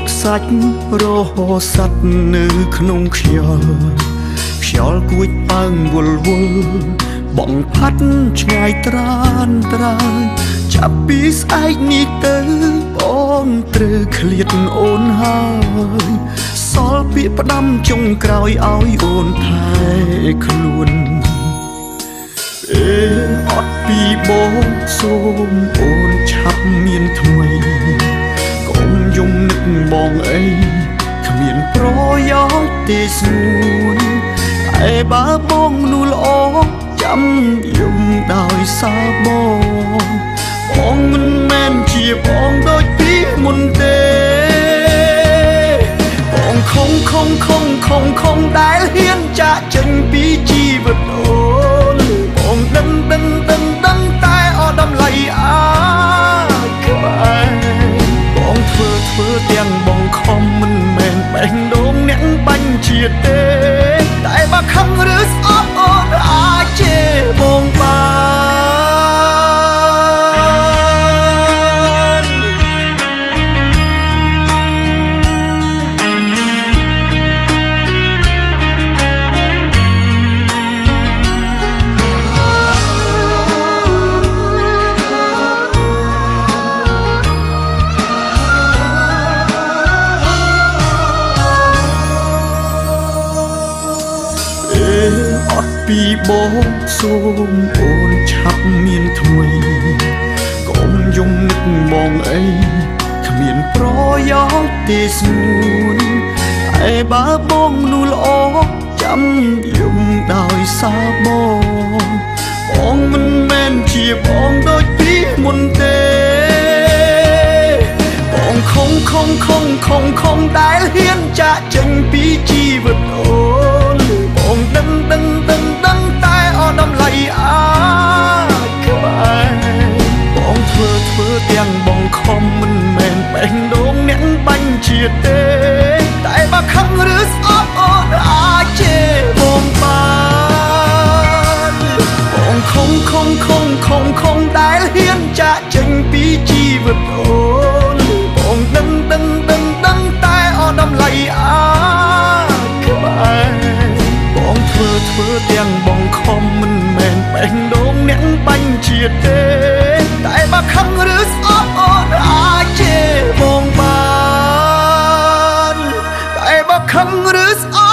ប់សាច់រហោសัตว์នៅក្នុងខ្យល់គួចអើងវល់វល់បងផាត់ឆ្ងាយត្រានត្រើយចាប់ពីស្អែកនេះទៅបងត្រូវឃ្លាតអូនហើយសល់ពាក្យផ្ដាំចុងក្រោយឲ្យអូនថែខ្លួនអត់ពីបងសូមអូនឆាប់មានថ្មីកុំយំនឹកបងអីគ្មានប្រយោជន៍ទេស្នួនតែបើបងនោះល្អចាំយំដោយសារបងមិនមែនជាបងដូចពីមុនទេបងខំដែលហ៊ានចាកចេញពីជីវិតអូនបងដឹងតែអត់តម្លៃក្បែរបងធ្វើទាំងបងខំមិនមែនបេះដូងអ្នកបាញ់ជាតិទេតែបើខំឬស្អប់អូនអាចជេរបងបានអត់ពីបងសូមអូនឆាប់មានថ្មីកុំយំនឹកបងអីគ្មានប្រយោជន៍ទេស្នួនតែបើបងនោះល្អចាំយំដោយសារបងមិនមែនជាបងដូចពីមុនទេបងខំដែលហ៊ានចាកចេញពីជីវិតអូនបងដឹងតែអត់តម្លៃក្បែរបងធ្វើទាំងបងខំមិនមែនបេះដូងអ្នកបាញ់ជាតិទេតែបើខឹងឬស្អប់អូនអាចជេរបងបានបងខំដែលហ៊ានចាកចេញពីជីវិតអូនបងដឹងតែអត់តម្លៃក្បែរបងធ្វើទាំងបងខំមិនមែនបេះដូងអ្នកបាញ់ជាតិទេតែបើខឹងឬស្អប់អូនអាចជេរបងបានតែបើខឹងឬស្អប់